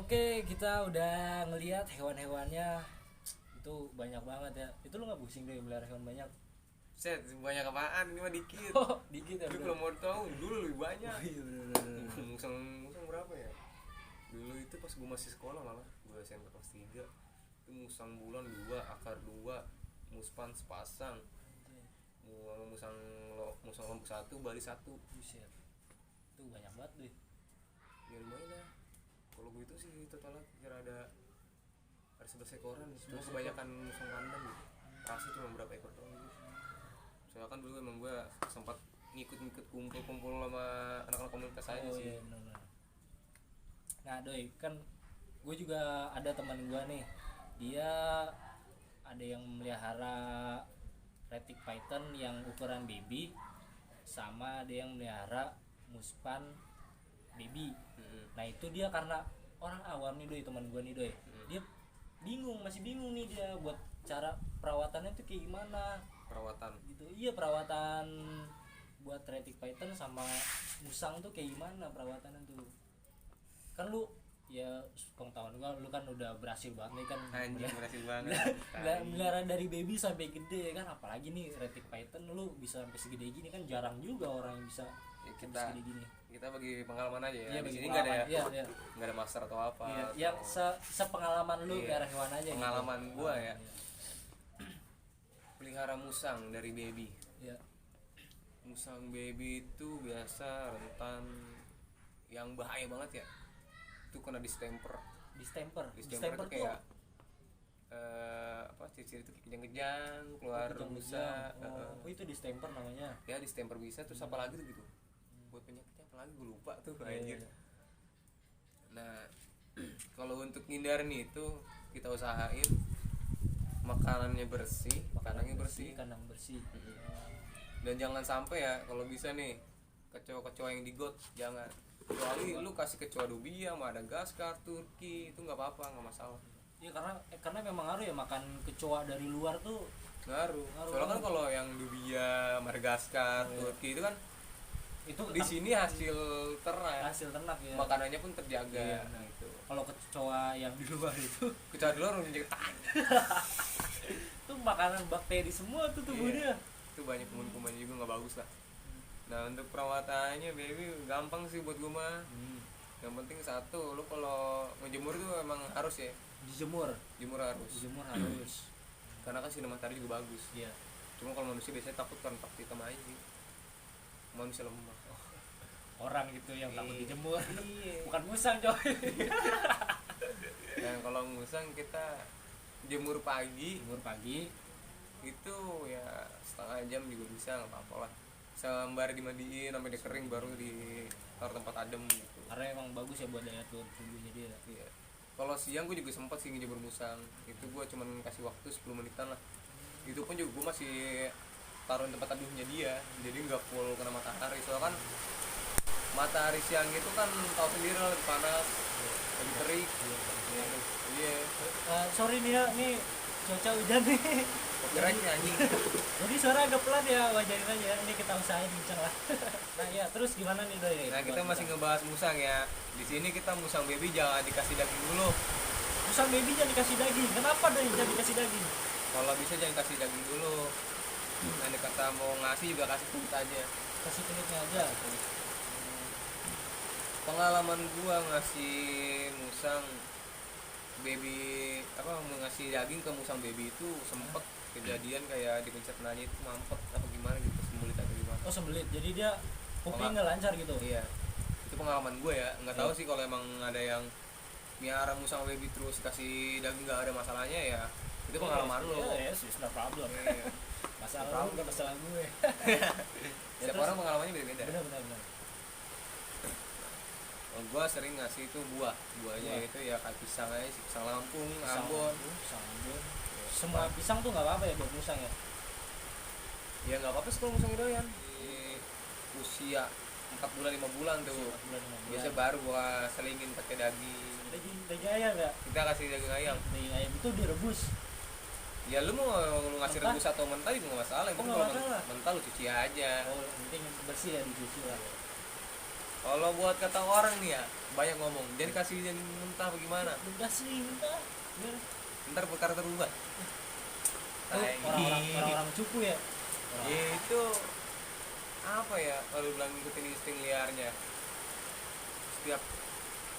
Oke, kita udah ngelihat hewan-hewannya itu banyak banget ya. Itu lu nggak pusing deh melihara hewan banyak? Set, banyak apaan? Ini mah dikit. Oh, dikit ya. Tapi kalau mau tahu, dulu lebih banyak. Oh, iya bener. Musang berapa ya? Dulu itu pas gue masih sekolah malah, gue SMP kelas 3. Itu musang bulan 2, akar 2, muspan sepasang. Musang lombok 1, bali 1. Buset. Itu banyak banget deh. Ya lumayan lah. Kalau gue itu sih totalnya kira ada 11 ekoran. Cuma kebanyakan musang kandang gitu. Rasa cuma berapa ekor doang gitu. Soalnya kan dulu emang gue sempat ngikut kumpul sama anak-anak komunitas aja sih. Iya, benar. Nah, doi, kan gue juga ada teman gue nih. Dia ada yang melihara retic python yang ukuran baby, sama ada yang melihara muspan baby. Nah, itu dia karena orang awam nih doi, teman gue nih doi. Dia masih bingung nih dia buat cara perawatannya tuh kayak gimana. Perawatan Gitu. Iya, perawatan buat retic python sama musang tuh kayak gimana perawatannya tuh. Kan lu ya pengetahuan gua, lu kan udah berhasil banget nih kan. anjing berhasil banget. Melihara dari baby sampai gede kan, apalagi nih retic python lu bisa sampai segede gini kan jarang juga orang yang bisa Ya, sampai segede gini. kita bagi pengalaman aja ya. Iya, Di bagi sini enggak ada pengalaman. Iya. enggak ada master atau apa. Iya, yang sepengalaman lu Iya, melihara hewan aja pengalaman gitu. gua ya. Iya. Pelihara musang dari baby. Iya. Musang baby itu biasa rentan yang bahaya banget ya. Itu kena distemper. Distemper Distemper tuh tuh kayak ciri-ciri itu kejang-kejang, keluar busa. oh, itu distemper namanya. Ya distemper bisa, terus apa lagi tuh gitu. Buat penyakitnya apa lagi gue lupa tuh anjir. Iya. Nah, kalau untuk ngindarin itu kita usahain makanannya bersih, kandangnya bersih. Kandang bersih. Dan jangan sampai ya kalau bisa nih kecoa-kecoa yang digot jangan. Kecuali lu kasih kecoa Dubia, Madagaskar, Turki itu nggak apa-apa, nggak masalah. Iya, karena memang ngaruh ya makan kecoa dari luar tuh. Ngaruh. Soalnya kan kalau yang Dubia, Madagaskar, Turki itu kan Itu di sini hasil ternak. hasil ternak ya. Makanannya pun terjaga. Iya, Gitu. Kalau kecoa yang di luar itu Kecoa di luar menjadi tahan. tuh makanan bakteri semua tuh tubuhnya. Itu banyak kuman-kuman juga nggak bagus lah. Nah untuk perawatannya baby gampang sih buat gue mah. Yang penting satu, lu kalau ngejemur tuh emang harus ya. Dijemur harus. Karena kan sinar matahari juga bagus. Iya. Cuma kalau manusia biasanya takut kan takut hitam aja sih. Manusia lemah. Orang gitu yang takut Iya. dijemur. Iya. Bukan musang coy. Dan kalau musang kita jemur pagi Jemur pagi. itu ya setengah jam juga bisa, nggak apa-apa lah. Sembari dimandiin sampai dia kering baru ditaruh tempat adem gitu. Karena emang bagus ya buat daya tahan tubuhnya dia. Iya. Kalau siang gue juga sempat sih ngejemur musang. Itu gue cuman kasih waktu 10 menitan lah. Itu pun juga gue masih taruhin tempat teduhnya dia. Jadi nggak full kena matahari. Soalnya kan matahari siang itu kan tahu sendiri lah lebih panas, lebih terik. Iya. Sorry nih ya, nih cuaca hujan nih. Kira-kira anjing. Jadi suara agak pelan ya, wajarin aja. Ini kita usahain kenceng lah. Nah ya, terus gimana nih doi? Nah kita masih ngebahas musang ya. Di sini kita musang baby jangan dikasih daging dulu. musang baby jangan dikasih daging. Kenapa doi jangan dikasih daging? Kalau bisa jangan kasih daging dulu. Nanti kata mau ngasih juga kasih kulit aja. Kasih kulitnya aja. Pengalaman gua ngasih musang baby mau ngasih daging ke musang baby itu sempet kejadian kayak dipencet nanya itu mampet apa gimana gitu, sembelit atau gimana. Oh, sembelit. Jadi dia kuping nggak lancar gitu. Iya. Itu pengalaman gue ya. Nggak tahu sih kalau emang ada yang miara musang baby terus kasih daging nggak ada masalahnya ya. Itu pengalaman lo. Yes, it's no problem. Iya. Masalah lu bukan masalah gue. Setiap orang pengalamannya beda-beda. Benar. Gue sering ngasih itu buahnya itu ya kayak pisang aja sih, pisang Lampung, Pisang Ambon. Semua pisang tuh nggak apa-apa ya buat musang ya. Ya nggak apa-apa sih kalau musang doyan di usia 4 bulan 5 bulan tuh. 4 bulan, 5 bulan. Biasa baru gua selingin pakai daging. Daging ayam ya. Kita kasih daging ayam. Daging ayam itu direbus. Ya lu mau ngasih Mentah? rebus atau mentah juga nggak masalah. Oh, nggak Kalau masalah. mentah lu cuci aja. Oh, yang penting bersih ya, dicuci lah. Kalau buat kata orang nih ya banyak ngomong, jangan kasih yang mentah bagaimana, udah sih udah. ntar karakter berubah. Oh, orang-orang cupu ya. Ya itu apa ya, kalau bilang ngikutin insting liarnya, setiap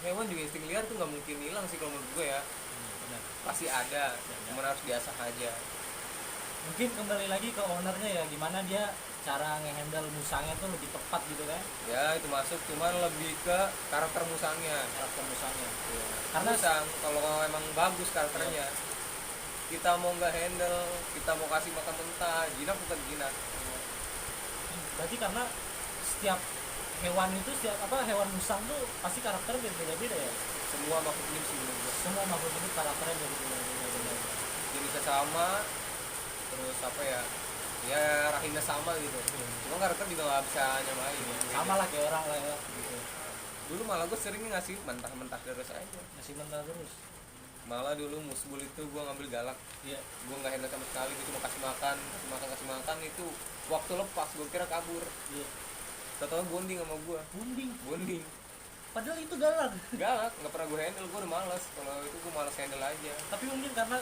hewan juga insting liar tuh nggak mungkin hilang sih kalau menurut gue ya, Benar. pasti ada, cuma harus diasah aja. Mungkin kembali lagi ke ownernya ya, gimana dia cara ngehandle musangnya tuh lebih tepat gitu kan. Ya itu masuk, cuman lebih ke karakter musangnya. Karakter musangnya. Ya. Karena Musang kalau emang bagus karakternya, kita mau nggak handle, kita mau kasih makan mentah, jinak tetap jinak. berarti karena setiap hewan itu, setiap hewan musang tuh pasti karakternya beda-beda ya. Semua makhluk hidup sih menurut gue. Semua makhluk hidup karakternya beda-beda. Jenisnya sama, terus apa ya, ya rahimnya sama gitu. Cuma karakter juga nggak bisa nyamain ya. Sama lah kayak orang lah ya gitu. Dulu malah gue sering ngasih mentah-mentah terus aja. Masih mentah terus. Malah dulu musbul itu gue ngambil galak, Iya. gue nggak handle sama sekali, gue cuma kasih makan itu waktu lepas gue kira kabur, Iya. tau bonding sama gue, Bonding. Padahal itu galak. galak, nggak pernah gue handle, gue udah males, kalau itu gue males handle aja. Tapi mungkin karena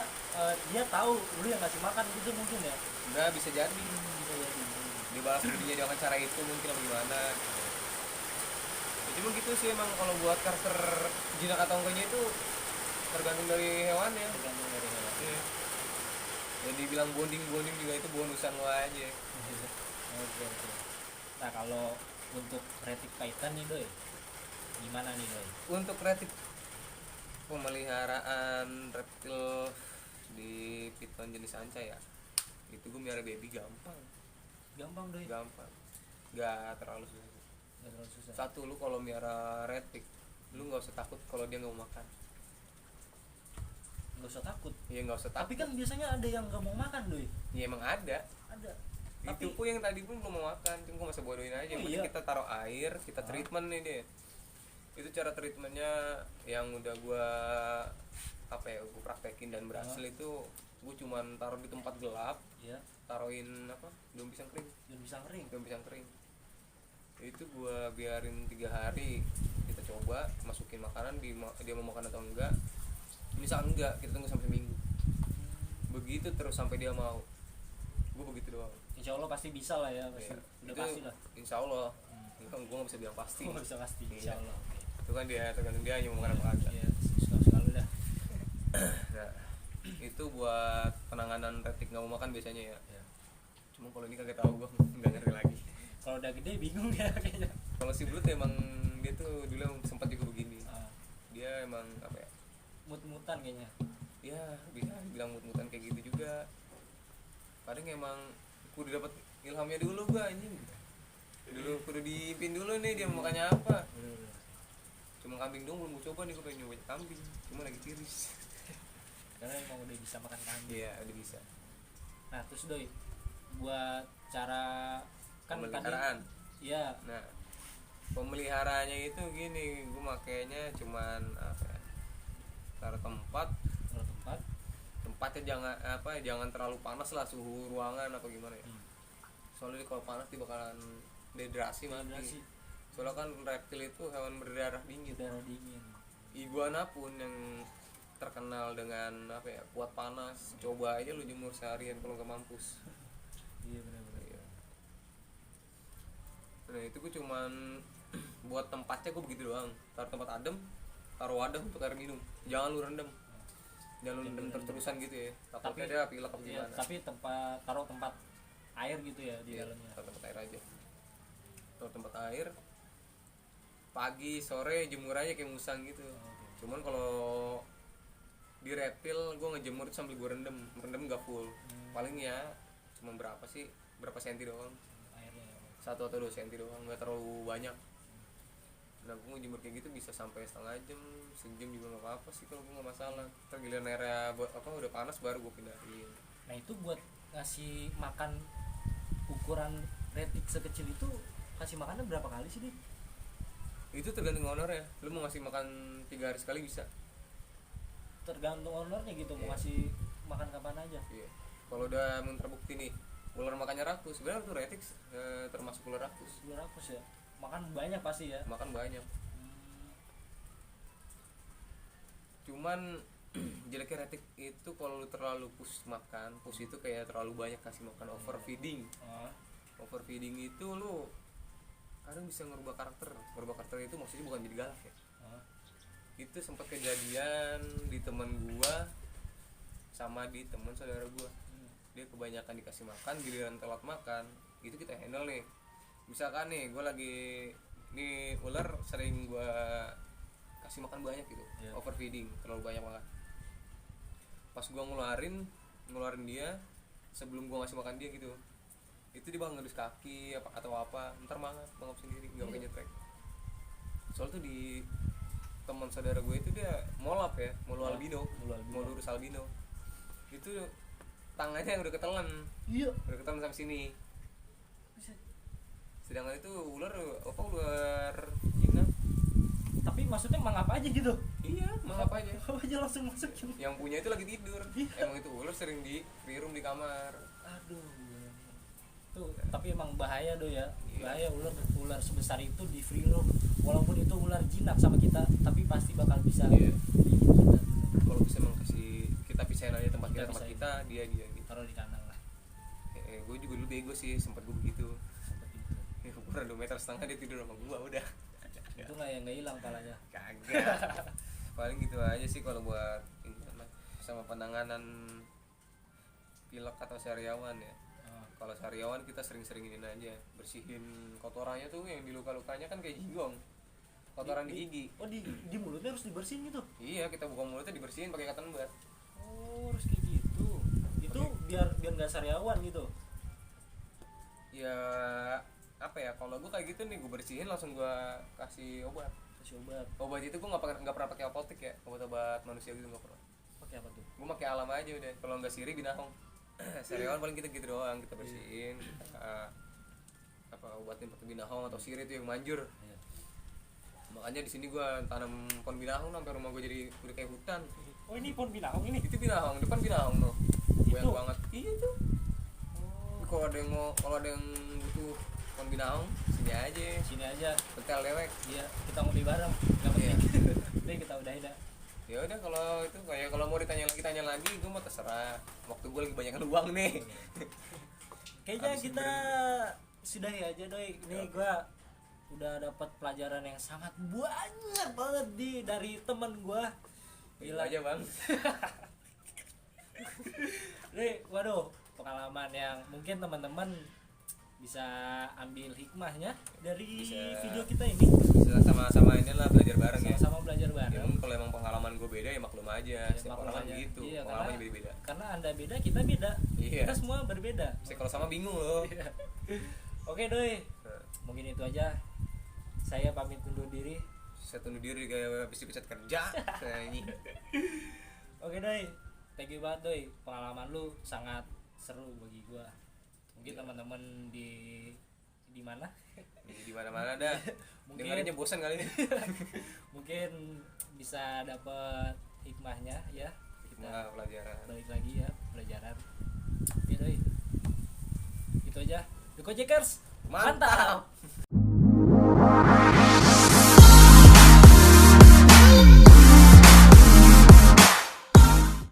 dia tahu lu yang ngasih makan gitu mungkin ya. Udah bisa jadi Bisa jadi. dibalas budinya dengan cara itu mungkin apa gimana. Ya, cuma gitu sih emang kalau buat karakter jinak atau enggaknya itu tergantung dari hewannya. Tergantung dari hewan. Iya. Ya dibilang bonding juga itu bonusan lo aja. Oke. Nah kalau untuk retic python nih Doi, gimana nih Doi? Untuk retik pemeliharaan reptil di piton jenis anca ya, itu gue miara baby gampang, Gampang Doi. nggak terlalu susah. Nggak terlalu susah. Satu, lu kalau miara retik lu nggak usah takut kalau dia nggak mau makan. Nggak usah takut. Iya nggak usah takut. Tapi kan biasanya ada yang nggak mau makan Doi. Ya emang ada. Ada. Itu Tapi pun yang tadi pun belum mau makan, cuma gue masih bodohin aja. Oh, Yang penting iya. kita taruh air, kita treatment nih deh. Itu cara treatmentnya yang udah gue gue praktekin dan berhasil. Itu gue cuman taruh di tempat gelap, ya taruhin daun pisang kering. Itu gue biarin 3 hari, kita coba masukin makanan, dia mau makan atau enggak. Misal enggak, kita tunggu sampai seminggu, begitu terus sampai dia mau. Gue begitu doang. Insya Allah pasti bisa lah ya, pasti. Ya, Udah itu pasti lah. insya Allah. Gue nggak bisa bilang pasti. Oh, bisa pasti. Iya. Insya Allah. Oke. Itu kan dia tergantung dia mau makan apa enggak. Iya, suka lu dah. Nah, itu buat penanganan retik nggak mau makan biasanya ya. Ya. Cuma kalau ini kagak tahu, gue nggak ngerti lagi. Kalau udah gede bingung ya kayaknya. Kalau si Blut emang dia tuh dulu sempat juga begini. Ah, Dia emang apa ya? mut-mutan kayaknya. Ya bisa dibilang mut-mutan kayak gitu juga. Kadang emang kudu dapat ilhamnya dulu gue anjing. Dulu kudu diimpin dulu nih dia mau makannya apa. Cuma kambing dong belum gue coba nih, gue pengen nyoba kambing, cuma lagi tiris. Karena emang udah bisa makan kambing. Iya udah bisa. Nah terus Doi, buat cara kan Pemeliharaan. Iya. Nah pemeliharaannya itu gini, gue makainya cuman apa ya, taruh Kalau tempat tempatnya jangan terlalu panas lah, suhu ruangan apa gimana ya. Soalnya kalau panas dia bakalan dehidrasi mati. dehidrasi. Soalnya kan reptil itu hewan berdarah dingin. Udara dingin. Iguana pun yang terkenal dengan apa ya, kuat panas, coba aja lu jemur seharian kalau nggak mampus. Iya benar-benar. Iya. Nah itu gue cuman buat tempatnya gue begitu doang, taruh tempat adem, taruh wadah untuk air minum, jangan lu rendam, jangan lu rendam terus-terusan gitu ya, takutnya Tapi- ada pilek apa Iya, gimana. tapi taruh tempat air gitu ya di Iya, dalamnya. taruh tempat air aja, taruh tempat air, pagi sore jemur aja kayak musang gitu. Oke. Cuman kalau di reptil gue ngejemur sambil gue rendam nggak full, paling ya cuma berapa senti doang, Airnya ya. 1 atau 2 senti doang, nggak terlalu banyak. Nah gue ngejemur kayak gitu bisa sampai setengah jam, sejam juga nggak apa-apa sih kalau gue nggak masalah. Ntar giliran airnya udah panas baru gue pindahin. Nah itu buat ngasih makan ukuran retik sekecil itu, kasih makannya berapa kali sih, Dit? Itu tergantung owner ya, lu mau ngasih makan 3 hari sekali bisa. Tergantung ownernya gitu, mau Iya. ngasih makan kapan aja. Iya. Kalau udah terbukti nih ular makannya rakus, sebenarnya tuh retik termasuk ular rakus. 200 ya. makan banyak pasti ya. makan banyak. Cuman jeleknya retik itu kalau lu terlalu push makan, push itu kayak terlalu banyak kasih makan, overfeeding. Overfeeding itu lu kadang bisa ngerubah karakter. Ngerubah karakter itu maksudnya bukan jadi galak ya. Itu sempat kejadian di teman gua sama di teman saudara gua. Dia kebanyakan dikasih makan, giliran telat makan, itu kita handle nih. Misalkan nih gua lagi nih ular sering gua kasih makan banyak gitu, overfeeding, terlalu banyak makan. Pas gua ngeluarin dia sebelum gua ngasih makan dia gitu, itu dia bakal ngelus kaki apa atau apa, ntar mangap sendiri, nggak pakai nyetrek. Soal tuh di teman saudara gue itu dia molap ya, molu albino, molurus albino, itu tangannya yang udah ketelan, udah ketelan sampai sini. Sedangkan itu ular Cina. Tapi maksudnya mangap aja gitu? Iya, mangap aja. Aja langsung masukin. Yang punya itu lagi tidur. Emang itu ular sering di free room di kamar. Aduh. Tuh, tapi emang bahaya do ya. Bahaya ular sebesar itu di free room. Walaupun itu ular jinak sama kita, tapi pasti bakal bisa. Iya. Kita. Kalau bisa emang kasih kita pisahin aja tempat kita, dia gitu. Taruh di kandang lah. Gue juga dulu bego sih, sempat gue begitu. Ukuran 2,5 meter dia tidur sama gue udah. Itu nggak hilang palanya. Kagak. Paling gitu aja sih kalau buat sama penanganan pilek atau sariawan ya. Kalau sariawan kita sering-seringin aja, bersihin kotorannya tuh yang di luka-lukanya kan kayak jinggong. Kotoran di gigi. Oh di mulutnya harus dibersihin gitu. Iya, kita buka mulutnya dibersihin pakai cotton bud. Oh, harus kayak gitu. Itu biar enggak sariawan gitu. Ya apa ya, kalau gue kayak gitu nih, gue bersihin langsung gue kasih obat. Obat itu gue nggak pernah pakai apotek ya, obat manusia gitu nggak pernah. Pakai apa tuh? Gue pakai alam aja udah. Kalau nggak sirih binahong. Sariawan paling kita gitu doang, kita bersihin, kita obatin pakai binahong atau sirih itu yang manjur. Makanya di sini gue tanam pohon binahong sampai rumah gue jadi udah kayak hutan. Oh, ini pohon binahong ini? Itu binahong, depan binahong tuh. Banyak banget. Iya tuh. Kalau ada yang butuh pohon binahong, sini aja. Petel dewek. Iya, kita mau bareng. Enggak penting. Ini kita udahin dah. Ya udah, kalau itu kayak kalau mau tanya lagi, gue mau terserah. Waktu gue lagi banyak luang nih. Kayaknya kita sudahi aja doi. Ini gue udah dapat pelajaran yang sangat banyak banget dari teman gue. Gila aja bang. Nih, waduh, pengalaman yang mungkin teman-teman bisa ambil hikmahnya dari video kita ini. Bisa sama-sama inilah belajar bareng ya. Sama-sama belajar bareng. Ya, kalau emang pengalaman gue beda ya maklum aja. Setiap orang kan gitu. Iya, pengalamannya beda-beda. Karena Anda beda, kita beda. Iya. Kita semua berbeda. Kalau sama bingung loh. Oke doi. Mungkin itu aja. Saya pamit undur diri. Saya tunduk diri kayak habis dipecat kerja. Oke doi. Thank you banget doi. Pengalaman lu sangat seru bagi gua. Mungkin teman-teman di mana? Di mana-mana dah. Dengerinnya bosan kali ini. Mungkin bisa dapat hikmahnya ya. Kita pelajaran. Balik lagi ya pelajaran. Oke doi. Itu aja. The Kojekers. Mantap.